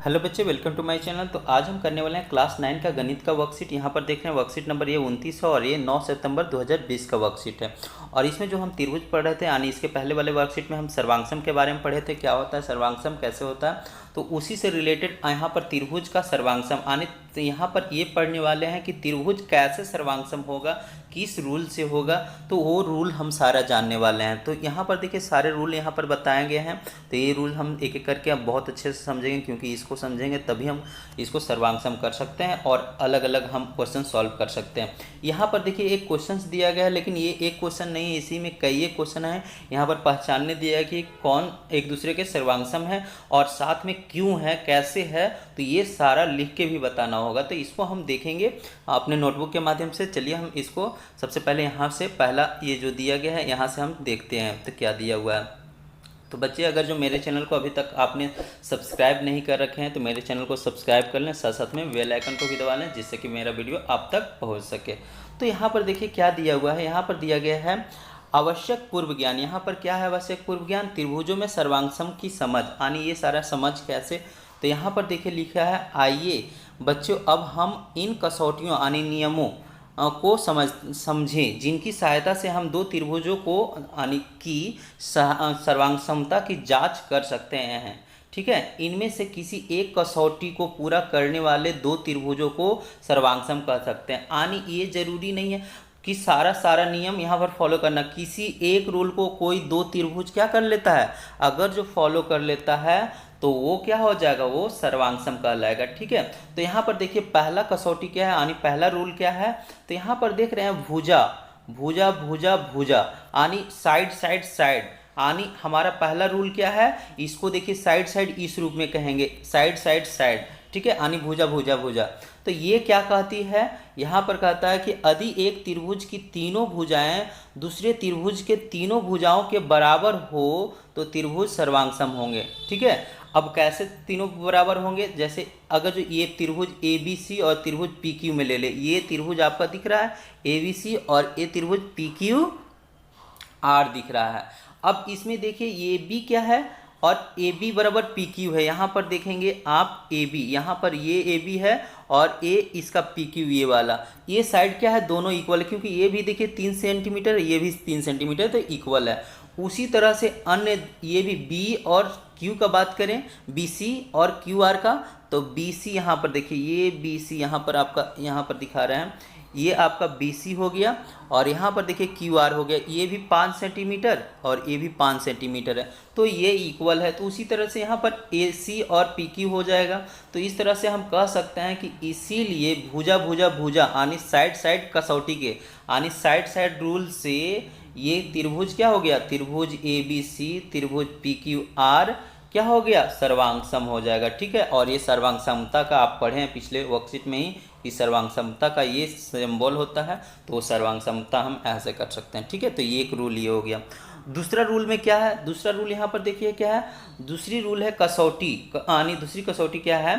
Hello बच्चे, welcome to my channel. तो आज हम करने वाले हैं क्लास 9 का गणित का वर्कशीट। यहाँ पर देख रहे हैं वर्कशीट नंबर ये 29 है और ये 9 सितंबर 2020 का वर्कशीट है। और इसमें जो हम त्रिभुज पढ़ रहे थे, यानी इसके पहले वाले वर्कशीट में हम सर्वांगसम के बारे में पढ़े थे, क्या होता है सर्वांगसम, कैसे होता है। तो उसी से रिलेटेड यहाँ पर त्रिभुज का सर्वांगसम आने, तो यहाँ पर ये पढ़ने वाले हैं कि त्रिभुज कैसे सर्वांगसम होगा, किस रूल से होगा, तो वो रूल हम सारा जानने वाले हैं। तो यहाँ पर देखिए सारे रूल यहाँ पर बताए गए हैं। तो ये रूल हम एक एक करके अब बहुत अच्छे से समझेंगे, क्योंकि इसको समझेंगे तभी हम इसको सर्वांगसम कर सकते हैं और अलग अलग हम क्वेश्चन सॉल्व कर सकते हैं। यहाँ पर देखिए एक क्वेश्चन दिया गया है, लेकिन ये एक क्वेश्चन नहीं है, इसी में कई एक क्वेश्चन है। यहाँ पर पहचानने दिया है कि कौन एक दूसरे के सर्वांगसम है और साथ में क्यों है, कैसे है, तो ये सारा लिख के भी बताना होगा। तो इसको हम देखेंगे अपने नोटबुक के माध्यम से। चलिए हम इसको सबसे पहले यहाँ से पहला ये जो दिया गया है यहाँ से हम देखते हैं तो क्या दिया हुआ है। तो बच्चे, अगर जो मेरे चैनल को अभी तक आपने सब्सक्राइब नहीं कर रखे हैं तो मेरे चैनल को सब्सक्राइब कर लें, साथ साथ में बेल आइकन को भी दबा लें, जिससे कि मेरा वीडियो आप तक पहुंच सके। तो यहाँ पर देखिए क्या दिया हुआ है। यहाँ पर दिया गया है आवश्यक पूर्व ज्ञान। यहाँ पर क्या है आवश्यक पूर्व ज्ञान, त्रिभुजों में सर्वांगसम की समझ, यानी ये सारा समझ कैसे। तो यहाँ पर देखिए लिखा है, आइए बच्चों अब हम इन कसौटियों यानी नियमों को समझें जिनकी सहायता से हम दो त्रिभुजों को यानी कि सर्वांगसमता की जांच कर सकते हैं। ठीक है, इनमें से किसी एक कसौटी को पूरा करने वाले दो त्रिभुजों को सर्वांगसम कह सकते हैं। यानी ये जरूरी नहीं है कि सारा नियम यहाँ पर फॉलो करना, किसी एक रूल को कोई दो त्रिभुज क्या कर लेता है, अगर जो फॉलो कर लेता है तो वो क्या हो जाएगा, वो सर्वांगसम कहलाएगा। ठीक है, तो यहाँ पर देखिए पहला कसौटी क्या है, यानी पहला रूल क्या है। तो यहाँ पर देख रहे हैं भुजा भुजा भुजा भुजा, यानी साइड साइड साइड, यानी हमारा पहला रूल क्या है, इसको देखिए साइड साइड इस रूप में कहेंगे, साइड साइड साइड। ठीक है, यानी भुजा भुजा भुजा। तो ये क्या कहती है, यहाँ पर कहता है कि यदि एक त्रिभुज की तीनों भुजाएं दूसरे त्रिभुज के तीनों भुजाओं के बराबर हो तो त्रिभुज सर्वांगसम होंगे। ठीक है, अब कैसे तीनों बराबर होंगे, जैसे अगर जो ये त्रिभुज ए बी सी और त्रिभुज पी क्यू में ले ले, ये त्रिभुज आपका दिख रहा है ए बी सी और ये त्रिभुज पी क्यू आर दिख रहा है। अब इसमें देखिए ये बी क्या है और ए बी बराबर पी क्यू है। यहाँ पर देखेंगे आप ए बी, यहाँ पर ये ए बी है और ए इसका पी क्यू ये वाला, ये साइड क्या है, दोनों इक्वल है, क्योंकि ये भी देखिए 3 सेंटीमीटर, ये भी 3 सेंटीमीटर, तो इक्वल है। उसी तरह से अन्य ये भी बी और क्यू का बात करें, बी सी और क्यू आर का, तो बी सी यहाँ पर देखिए ये बी सी यहाँ पर आपका यहाँ पर दिखा रहे हैं, ये आपका बी सी हो गया और यहाँ पर देखिए क्यू आर हो गया, ये भी 5 सेंटीमीटर और ये भी 5 सेंटीमीटर है, तो ये इक्वल है। तो उसी तरह से यहाँ पर ए सी और पी क्यू हो जाएगा। तो इस तरह से हम कह सकते हैं कि इसीलिए भुजा भुजा भुजा यानी साइड साइड कसौटी के यानी साइड साइड रूल से ये त्रिभुज क्या हो गया, त्रिभुज ए बी सी त्रिभुज पी क्यू आर क्या हो गया, सर्वांगसम हो जाएगा। ठीक है, और ये सर्वांगसमता का आप पढ़े हैं पिछले वर्कशीट में ही कि सर्वांगसमता का ये सिंबल होता है, तो वो सर्वांगसमता हम ऐसे कर सकते हैं। ठीक है, तो ये एक रूल ये हो गया। दूसरा रूल में क्या है, दूसरा रूल यहाँ पर देखिए क्या है, दूसरी रूल है कसौटी, यानी दूसरी कसौटी क्या है,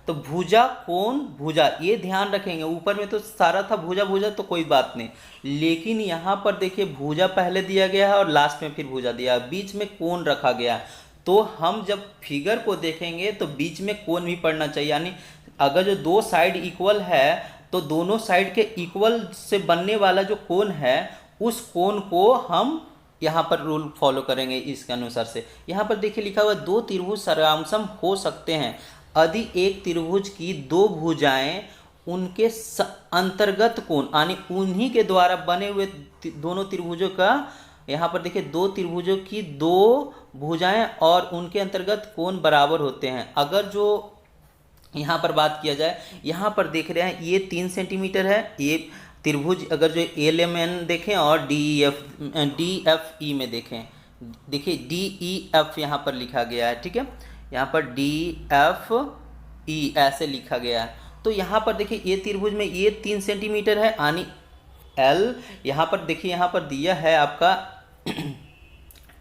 तो भुजा कोण भुजा, ये ध्यान रखेंगे। ऊपर में तो सारा था भुजा भुजा तो कोई बात नहीं, लेकिन यहाँ पर देखिए भुजा पहले दिया गया है और लास्ट में फिर भुजा दिया है, बीच में कोण रखा गया है। तो हम जब फिगर को देखेंगे तो बीच में कोण भी पड़ना चाहिए, यानी अगर जो दो साइड इक्वल है तो दोनों साइड के इक्वल से बनने वाला जो कोण है उस कोण को हम यहाँ पर रूल फॉलो करेंगे इसके अनुसार से। यहाँ पर देखिए लिखा हुआ दो त्रिभुज सर्वांगसम हो सकते हैं यदि एक त्रिभुज की दो भुजाएं उनके अंतर्गत कोण यानी उन्हीं के द्वारा बने हुए दोनों त्रिभुजों का, यहाँ पर देखिए दो त्रिभुजों की दो भुजाएं और उनके अंतर्गत कोण बराबर होते हैं। अगर जो यहाँ पर बात किया जाए, यहाँ पर देख रहे हैं ये 3 सेंटीमीटर है ये त्रिभुज, अगर जो एल एम एन देखें और डी एफ ई में देखें, देखिए डी ई एफ यहाँ पर लिखा गया है। ठीक है, यहाँ पर डी एफ ई ऐसे लिखा गया है। तो यहाँ पर देखिए ये त्रिभुज में ये 3 सेंटीमीटर है, यानी एल, यहाँ पर देखिए यहाँ पर दिया है आपका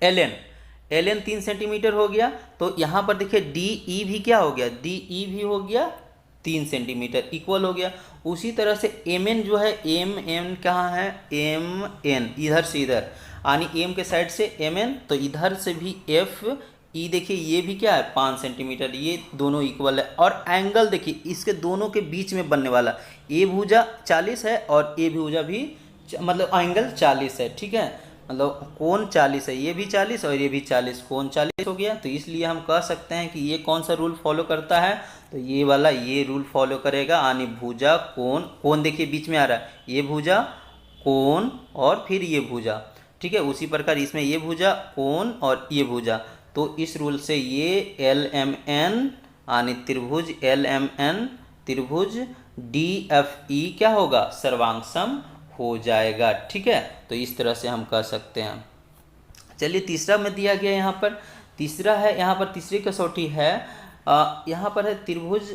एल एन 3 सेंटीमीटर हो गया। तो यहाँ पर देखिए डी ई भी क्या हो गया, डी ई भी हो गया 3 सेंटीमीटर, इक्वल हो गया। उसी तरह से एम एन जो है, एम एन कहाँ है, एम एन इधर से इधर, यानी एम के साइड से एम एन, तो इधर से भी एफ ई देखिए ये भी क्या है 5 सेंटीमीटर, ये दोनों इक्वल है। और एंगल देखिए इसके दोनों के बीच में बनने वाला ए भुजा 40 है और ए भुजा भी मतलब एंगल 40 है, ठीक है, मतलब कोण 40 है, ये भी 40 और ये भी 40, कोण 40 हो गया। तो इसलिए हम कह सकते हैं कि ये कौन सा रूल फॉलो करता है, तो ये वाला ये रूल फॉलो करेगा, यानी भुजा कोण, कोण देखिए बीच में आ रहा है, ये भुजा कोण और फिर ये भुजा, ठीक है। उसी प्रकार इसमें ये भुजा कोण और ये भुजा, तो इस रूल से ये एल एम एन यानी त्रिभुज एल एम एन त्रिभुज डी एफ ई क्या होगा, सर्वांगसम हो जाएगा, ठीक है। तो इस तरह से हम कह सकते हैं। चलिए तीसरा में दिया गया यहाँ पर, तीसरा है यहाँ पर तीसरी कसौटी है, यहाँ पर है त्रिभुज,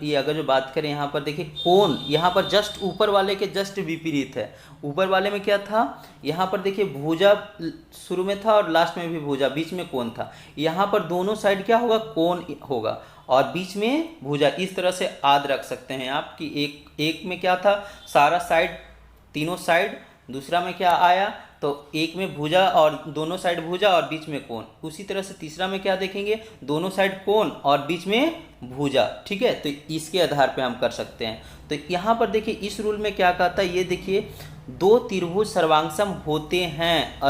ये अगर जो बात करें यहाँ पर देखिए कोण यहाँ पर जस्ट ऊपर वाले के जस्ट विपरीत है। ऊपर वाले में क्या था, यहाँ पर देखिए भुजा शुरू में था और लास्ट में भी भुजा, बीच में कोण था। यहाँ पर दोनों साइड क्या होगा, कोण होगा और बीच में भुजा। इस तरह से याद रख सकते हैं आप कि एक में क्या था, सारा साइड तीनों साइड, दूसरा में क्या आया, तो एक में भुजा और दोनों साइड भुजा और बीच में कोण। उसी तरह से तीसरा में क्या देखेंगे, दोनों साइड कोण और बीच में भुजा, ठीक है। तो इसके आधार पे हम कर सकते हैं। तो यहाँ पर देखिए इस रूल में क्या कहता है, ये देखिए दो त्रिभुज सर्वांगसम होते हैं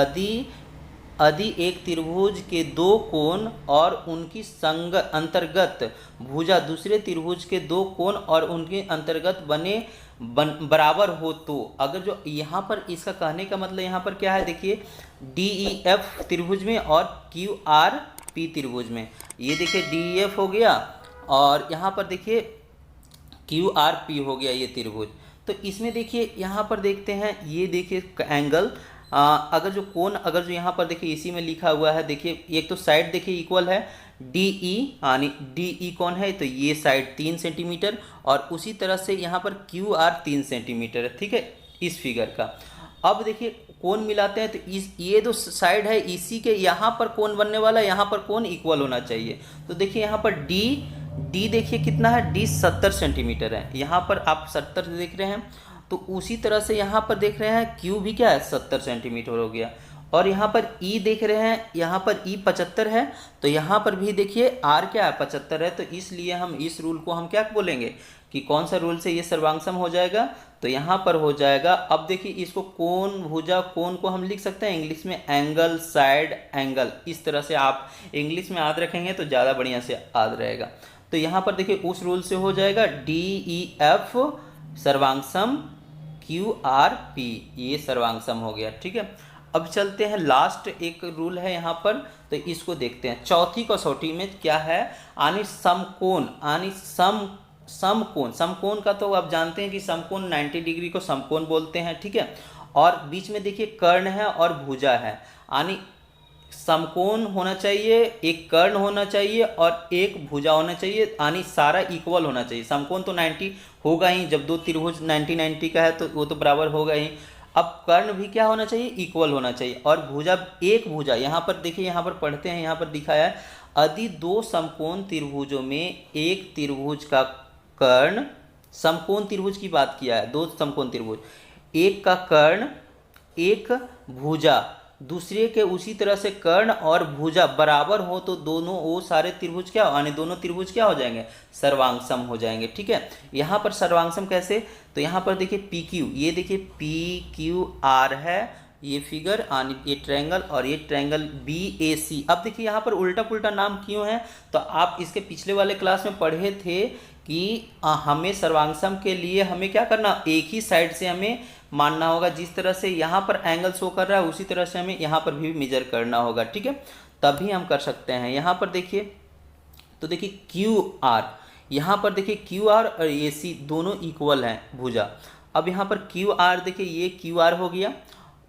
यदि एक त्रिभुज के दो कोण और उनकी संग अंतर्गत भुजा दूसरे त्रिभुज के दो कोण और उनके अंतर्गत बराबर हो। तो अगर जो यहाँ पर इसका कहने का मतलब यहाँ पर क्या है, देखिए डी ई एफ त्रिभुज में और क्यू आर पी त्रिभुज में, ये देखिए डी ई एफ हो गया और यहाँ पर देखिए क्यू आर पी हो गया ये त्रिभुज। तो इसमें देखिए यहाँ पर देखते हैं, ये देखिए एंगल अगर जो कोण अगर जो यहाँ पर देखिए इसी में लिखा हुआ है, देखिए एक तो साइड देखिए इक्वल है डी ई, यानी डी ई कौन है, तो ये साइड 3 सेंटीमीटर और उसी तरह से यहाँ पर क्यू आर 3 सेंटीमीटर है, ठीक है, इस फिगर का। अब देखिए कोण मिलाते हैं तो ये जो साइड है इसी के यहाँ पर कोण बनने वाला है, यहाँ पर कोण इक्वल होना चाहिए। तो देखिए यहाँ पर डी देखिए कितना है, डी 70 सेंटीमीटर है, यहाँ पर आप 70 देख रहे हैं। तो उसी तरह से यहाँ पर देख रहे हैं क्यू भी क्या है 70 सेंटीमीटर हो गया और यहाँ पर ई देख रहे हैं, यहाँ पर ई 75 है, तो यहाँ पर भी देखिए आर क्या है 75 है। तो इसलिए हम इस रूल को हम क्या बोलेंगे कि कौन सा रूल से ये सर्वांगसम हो जाएगा, तो यहाँ पर हो जाएगा। अब देखिए इसको कोण भुजा कोण को हम लिख सकते हैं इंग्लिश में एंगल साइड एंगल, इस तरह से आप इंग्लिश में याद रखेंगे तो ज़्यादा बढ़िया से याद रहेगा। तो यहाँ पर देखिए उस रूल से हो जाएगा डी ई एफ सर्वांगसम क्यू आर पी, ये सर्वांगसम हो गया, ठीक है। अब चलते हैं लास्ट एक रूल है यहाँ पर, तो इसको देखते हैं। चौथी कसौटी में क्या है, यानी समकोण, यानी समकोण का तो आप जानते हैं कि समकोण 90 डिग्री को समकोण बोलते हैं, ठीक है। और बीच में देखिए कर्ण है और भुजा है, यानी समकोण होना चाहिए, एक कर्ण होना चाहिए और एक भुजा होना चाहिए, यानी सारा इक्वल होना चाहिए। समकोण तो 90 होगा ही, जब दो त्रिभुज 90-90 का है तो वो तो बराबर होगा ही। अब कर्ण भी क्या होना चाहिए, इक्वल होना चाहिए और भुजा एक भुजा, यहाँ पर देखिए यहाँ पर पढ़ते हैं, यहाँ पर दिखाया है यदि दो समकोण त्रिभुजों में एक त्रिभुज का कर्ण, समकोण त्रिभुज की बात किया है, दो समकोण त्रिभुज, एक का कर्ण एक भुजा दूसरे के उसी तरह से कर्ण और भुजा बराबर हो तो दोनों वो सारे त्रिभुज क्या यानी दोनों त्रिभुज क्या हो जाएंगे, सर्वांगसम हो जाएंगे, ठीक है। यहाँ पर सर्वांगसम कैसे, तो यहाँ पर देखिए पी क्यू, ये देखिए पी क्यू आर है ये फिगर, ये ट्रायंगल और ये ट्रायंगल बी ए सी। अब देखिए यहाँ पर उल्टा पुल्टा नाम क्यों है, तो आप इसके पिछले वाले क्लास में पढ़े थे कि हमें सर्वांगसम के लिए हमें क्या करना, एक ही साइड से हमें मानना होगा। जिस तरह से यहाँ पर एंगल शो कर रहा है उसी तरह से हमें यहाँ पर भी मेजर करना होगा, ठीक है, तभी हम कर सकते हैं। यहाँ पर देखिए तो देखिए क्यू आर, यहाँ पर देखिए क्यू आर और ए सी दोनों इक्वल हैं भुजा। अब यहाँ पर क्यू आर देखिए ये क्यू आर हो गया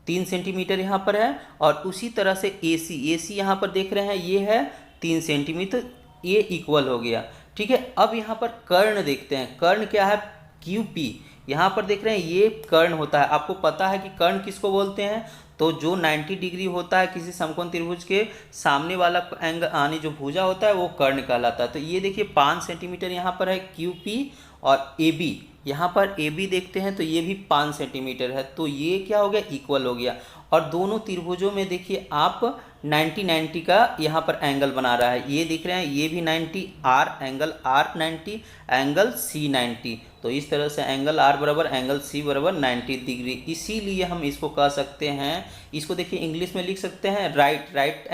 3 सेंटीमीटर यहाँ पर है और उसी तरह से ए सी यहाँ पर देख रहे हैं ये है 3 सेंटीमीटर, ये इक्वल हो गया, ठीक है। अब यहाँ पर कर्ण देखते हैं, कर्ण क्या है क्यू पी, यहाँ पर देख रहे हैं ये कर्ण होता है। आपको पता है कि कर्ण किसको बोलते हैं, तो जो 90 डिग्री होता है किसी समकोण त्रिभुज के सामने वाला एंगल यानी जो भुजा होता है वो कर्ण कहलाता है। तो ये देखिए 5 सेंटीमीटर यहाँ पर है क्यू पी और ए बी, यहाँ पर ए बी देखते हैं तो ये भी 5 सेंटीमीटर है, तो ये क्या हो गया इक्वल हो गया। और दोनों त्रिभुजों में देखिए आप 90-90 का यहाँ पर एंगल बना रहा है। ये दिख रहे हैं, ये भी 90, R angle R 90, angle C 90। तो इस तरह से एंगल आर बराबर एंगल सी बराबर 90 डिग्री। इसीलिए हम इसको कह सकते हैं, इसको देखिए इंग्लिश में लिख सकते हैं राइट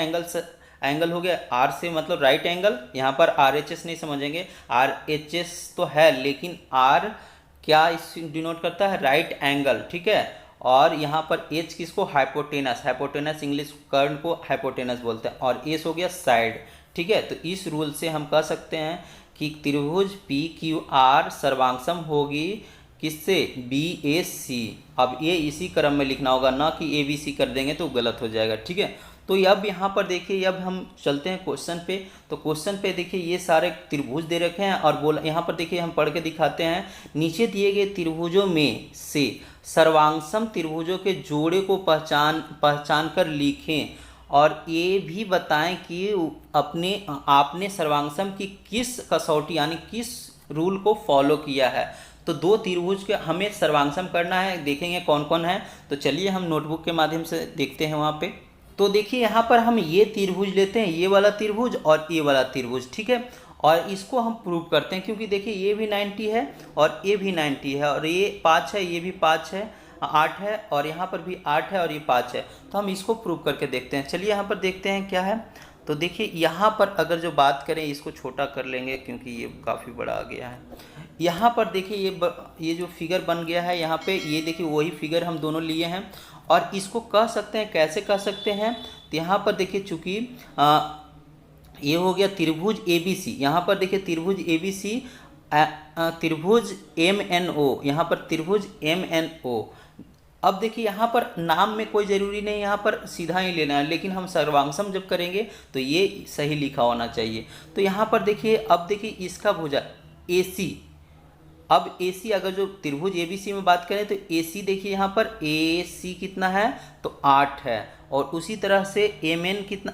एंगल हो गया। आर से मतलब राइट एंगल, यहाँ पर आर एच एस नहीं समझेंगे, आर एच एस तो है लेकिन आर क्या इस डिनोट करता है, राइट एंगल, ठीक है। और यहाँ पर एच किसको, हाइपोटेनस इंग्लिश कर्ण को हाइपोटेनस बोलते हैं, और एस हो गया साइड, ठीक है। तो इस रूल से हम कह सकते हैं कि त्रिभुज पी क्यू आर सर्वांगसम होगी किससे, बी ए सी। अब ये इसी क्रम में लिखना होगा, ना कि ए बी सी कर देंगे तो गलत हो जाएगा, ठीक है। तो अब यहाँ पर देखिए, अब हम चलते हैं क्वेश्चन पे। तो क्वेश्चन पे देखिए ये सारे त्रिभुज दे रखे हैं और बोला यहाँ पर देखिए हम पढ़ के दिखाते हैं। नीचे दिए गए त्रिभुजों में से सर्वांगसम त्रिभुजों के जोड़े को पहचान कर लिखें और ये भी बताएं कि आपने सर्वांगसम की किस कसौटी यानी किस रूल को फॉलो किया है। तो दो त्रिभुज के हमें सर्वांगसम करना है, देखेंगे कौन कौन है। तो चलिए हम नोटबुक के माध्यम से देखते हैं वहाँ पे। तो देखिए यहाँ पर हम ये त्रिभुज लेते हैं, ये वाला त्रिभुज और ये वाला त्रिभुज, ठीक है। और इसको हम प्रूव करते हैं, क्योंकि देखिए ये भी 90 है और ये भी 90 है और ये 5 है, ये भी 5 है, 8 है और यहाँ पर भी 8 है और ये 5 है। तो हम इसको प्रूव करके देखते हैं। चलिए यहाँ पर देखते हैं क्या है। तो देखिए यहाँ पर अगर जो बात करें, इसको छोटा कर लेंगे क्योंकि ये काफ़ी बड़ा आ गया है। यहाँ पर देखिए ये जो फिगर बन गया है यहाँ पे, ये देखिए वही फिगर हम दोनों लिए हैं और इसको कह सकते हैं, कैसे कह सकते हैं। तो यहाँ पर देखिए चूँकि ये हो गया त्रिभुज ए बी सी, यहाँ पर देखिए त्रिभुज ए बी सी, त्रिभुज एम एन ओ, यहाँ पर त्रिभुज एम एन ओ। अब देखिए यहाँ पर नाम में कोई ज़रूरी नहीं, यहाँ पर सीधा ही लेना है, लेकिन हम सर्वांगसम जब करेंगे तो ये सही लिखा होना चाहिए। तो यहाँ पर देखिए, अब देखिए इसका भुजा ए सी, अब ए सी अगर जो त्रिभुज ए बी सी में बात करें तो ए सी देखिए यहाँ पर ए सी कितना है, तो 8 है। और उसी तरह से एम एन कितना,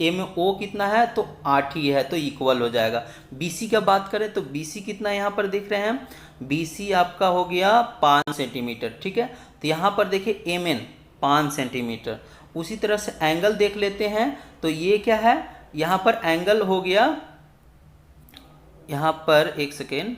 एम ओ कितना है, तो 8 ही है, तो इक्वल हो जाएगा। बी सी का बात करें तो बी सी कितना यहाँ पर देख रहे हैं, बी सी आपका हो गया 5 सेंटीमीटर, ठीक है। तो यहाँ पर देखिए एम एन 5 सेंटीमीटर। उसी तरह से एंगल देख लेते हैं, तो ये क्या है, यहाँ पर एंगल हो गया, यहाँ पर एक सेकेंड,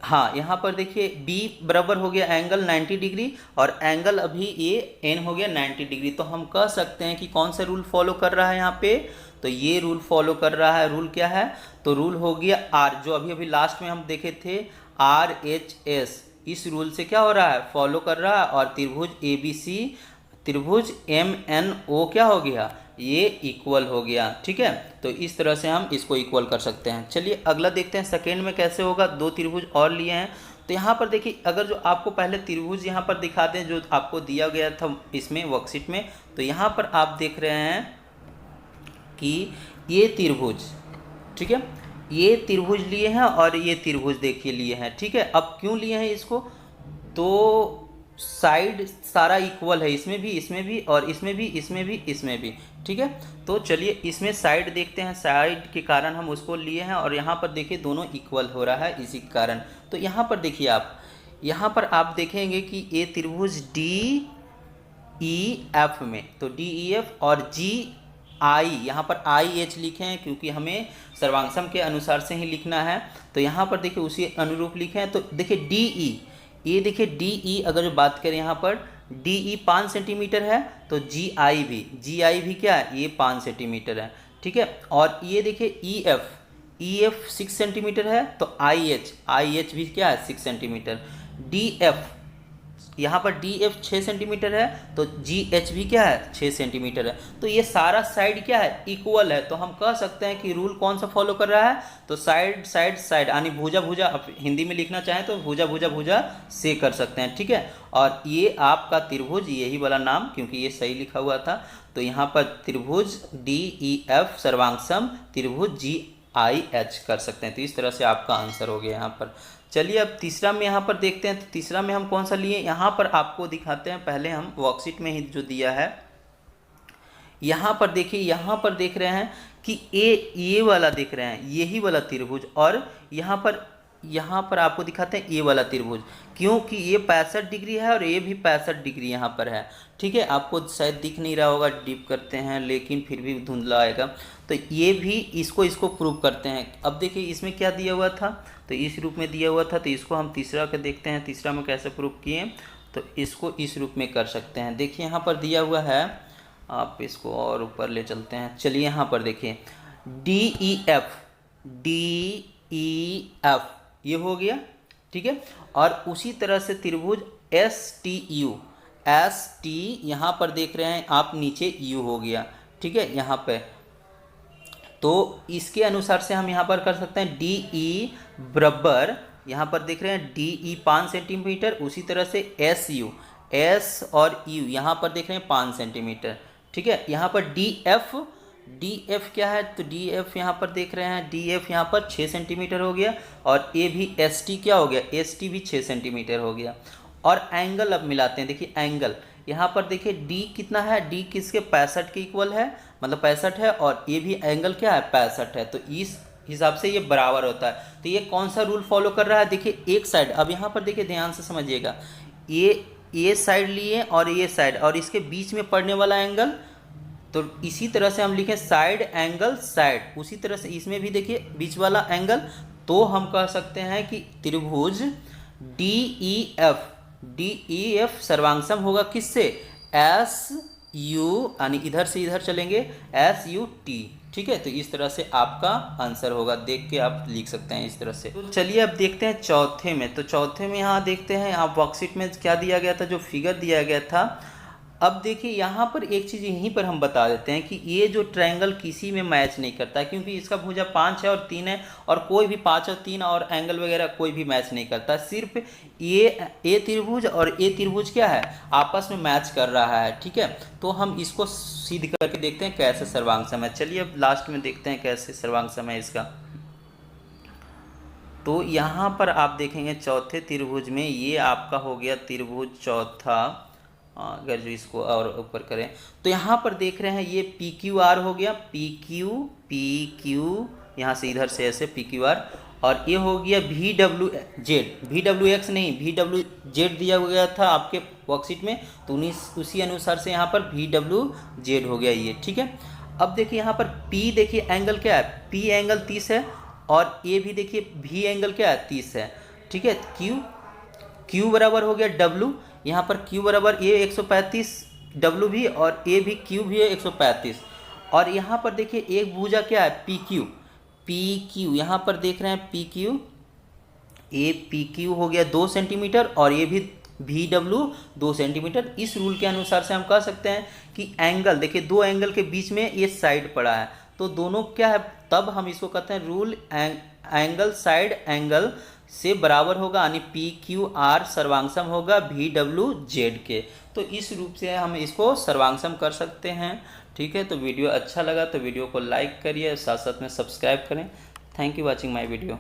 हाँ यहाँ पर देखिए B बराबर हो गया एंगल 90 डिग्री और एंगल अभी ये N हो गया 90 डिग्री। तो हम कह सकते हैं कि कौन सा रूल फॉलो कर रहा है यहाँ पे, तो ये रूल फॉलो कर रहा है। रूल क्या है, तो रूल हो गया R, जो अभी लास्ट में हम देखे थे RHS, इस रूल से क्या हो रहा है, फॉलो कर रहा है। और त्रिभुज ABC, त्रिभुज MNO क्या हो गया, ये इक्वल हो गया, ठीक है। तो इस तरह से हम इसको इक्वल कर सकते हैं। चलिए अगला देखते हैं सेकेंड में कैसे होगा। दो त्रिभुज और लिए हैं, तो यहाँ पर देखिए अगर जो आपको पहले त्रिभुज यहाँ पर दिखा दें जो आपको दिया गया था इसमें वर्कशीट में, तो यहाँ पर आप देख रहे हैं कि ये त्रिभुज, ठीक है, ये त्रिभुज लिए हैं और ये त्रिभुज देखिए लिए हैं, ठीक है। अब क्यों लिए हैं इसको, तो साइड सारा इक्वल है, इसमें भी, इसमें भी और इसमें भी, इसमें भी, इसमें भी, ठीक है। तो चलिए इसमें साइड देखते हैं, साइड के कारण हम उसको लिए हैं और यहाँ पर देखिए दोनों इक्वल हो रहा है इसी कारण। तो यहाँ पर देखिए आप, यहाँ पर आप देखेंगे कि ये त्रिभुज डी ई एफ में, तो डी ई एफ और जी आई, यहाँ पर आई एच लिखे हैं क्योंकि हमें सर्वांगसम के अनुसार से ही लिखना है। तो यहाँ पर देखिए उसी अनुरूप लिखे हैं। तो देखिए डी ई, ये देखिए डी ई अगर जो बात करें यहाँ पर डी ई 5 सेंटीमीटर है, तो जी आई भी क्या है, ये 5 सेंटीमीटर है, ठीक है। और ये देखिए ई एफ 6 सेंटीमीटर है, तो आई एच भी क्या है, 6 सेंटीमीटर। डी एफ, यहाँ पर डी एफ 6 सेंटीमीटर है, तो जी एच भी क्या है, 6 सेंटीमीटर है। तो ये सारा साइड क्या है, इक्वल है। तो हम कह सकते हैं कि रूल कौन सा फॉलो कर रहा है, तो साइड साइड साइड, यानी भुजा भुजा, हिंदी में लिखना चाहें तो भुजा भुजा भुजा से कर सकते हैं, ठीक है। और ये आपका त्रिभुज, यही वाला नाम क्योंकि ये सही लिखा हुआ था, तो यहाँ पर त्रिभुज डी ई एफ सर्वांगसम त्रिभुज जी आई एच कर सकते हैं। तो इस तरह से आपका आंसर हो गया यहाँ पर। चलिए अब तीसरा में यहाँ पर देखते हैं। तो तीसरा में हम कौन सा लिए, यहाँ पर आपको दिखाते हैं। पहले हम वर्कशीट में ही जो दिया है, यहाँ पर देखिए, यहाँ पर देख रहे हैं कि ये वाला देख रहे हैं, यही वाला त्रिभुज, और यहाँ पर यहाँ पर आपको दिखाते हैं ये वाला त्रिभुज, क्योंकि ये 65 डिग्री है और ये भी 65 डिग्री यहाँ पर है। ठीक है, आपको शायद दिख नहीं रहा होगा, डिप करते हैं लेकिन फिर भी धुंधला आएगा। तो ये भी इसको प्रूव करते हैं। अब देखिए इसमें क्या दिया हुआ था, तो इस रूप में दिया हुआ था, तो इसको हम तीसरा का देखते हैं, तीसरा में कैसे प्रूव किए। तो इसको इस रूप में कर सकते हैं। देखिए यहाँ पर दिया हुआ है, आप इसको और ऊपर ले चलते हैं। चलिए यहाँ पर देखिए DEF, DEF ये हो गया। ठीक है, और उसी तरह से त्रिभुज STU, ST यहाँ पर देख रहे हैं आप, नीचे U हो गया। ठीक है, यहाँ पे तो इसके अनुसार से हम यहाँ पर कर सकते हैं DE बराबर, यहाँ पर देख रहे हैं DE 5 सेंटीमीटर, उसी तरह से SU, S और U यहाँ पर देख रहे हैं 5 सेंटीमीटर। ठीक है, यहाँ पर DF क्या है, तो DF यहाँ पर देख रहे हैं, DF यहाँ पर 6 सेंटीमीटर हो गया, और ये भी ST क्या हो गया, ST भी 6 सेंटीमीटर हो गया। और एंगल अब मिलाते हैं। देखिए एंगल यहाँ पर देखिए D कितना है, D किसके 65 के इक्वल है, मतलब 65 है, और ये भी एंगल क्या है 65 है, तो इस हिसाब से ये बराबर होता है। तो ये कौन सा रूल फॉलो कर रहा है, देखिए एक साइड, अब यहाँ पर देखिए ध्यान से समझिएगा, ये साइड लिए और ये साइड, और इसके बीच में पड़ने वाला एंगल, तो इसी तरह से हम लिखें साइड एंगल साइड, उसी तरह से इसमें भी देखिए बीच वाला एंगल। तो हम कह सकते हैं कि त्रिभुज DEF सर्वांगसम होगा किससे, SU, यानी इधर से इधर चलेंगे SUT। ठीक है, तो इस तरह से आपका आंसर होगा, देख के आप लिख सकते हैं इस तरह से। तो चलिए अब देखते हैं चौथे में। तो चौथे में यहाँ देखते हैं आप वर्कशीट में क्या दिया गया था, जो फिगर दिया गया था। अब देखिए यहाँ पर एक चीज़ यहीं पर हम बता देते हैं कि ये जो ट्रायंगल किसी में मैच नहीं करता, क्योंकि इसका भुजा 5 है और 3 है, और कोई भी 5 और 3 और एंगल वगैरह कोई भी मैच नहीं करता। सिर्फ ये त्रिभुज और ये त्रिभुज क्या है, आपस में मैच कर रहा है। ठीक है, तो हम इसको सिद्ध करके देखते हैं कैसे सर्वांगसम है। चलिए अब लास्ट में देखते हैं कैसे सर्वांगसम है इसका। तो यहाँ पर आप देखेंगे चौथे त्रिभुज में ये आपका हो गया त्रिभुज चौथा। अगर जो इसको और ऊपर करें तो यहाँ पर देख रहे हैं ये PQR हो गया, PQ यहाँ से इधर से ऐसे PQR, और ये हो गया VWX नहीं, VWZ दिया गया था आपके वर्कशीट में, तो उसी अनुसार से यहाँ पर VWZ हो गया ये। ठीक है, अब देखिए यहाँ पर P, देखिए एंगल क्या है, P एंगल 30 है, और ये भी देखिए V एंगल क्या है 30 है। ठीक है, Q बराबर हो गया W, यहाँ पर Q बराबर ये 135 W भी, और A भी Q भी है 135, और यहाँ पर देखिए एक भुजा क्या है PQ, यहाँ पर देख रहे हैं PQ, ये PQ हो गया 2 सेंटीमीटर, और ये भी VW 2 सेंटीमीटर। इस रूल के अनुसार से हम कह सकते हैं कि एंगल, देखिए दो एंगल के बीच में ये साइड पड़ा है, तो दोनों क्या है, तब हम इसको कहते हैं रूल एंगल साइड एंगल से बराबर होगा, यानी PQR सर्वांगसम होगा VWZ के। तो इस रूप से हम इसको सर्वांगसम कर सकते हैं। ठीक है, तो वीडियो अच्छा लगा तो वीडियो को लाइक करिए, साथ साथ में सब्सक्राइब करें। Thank you watching my video.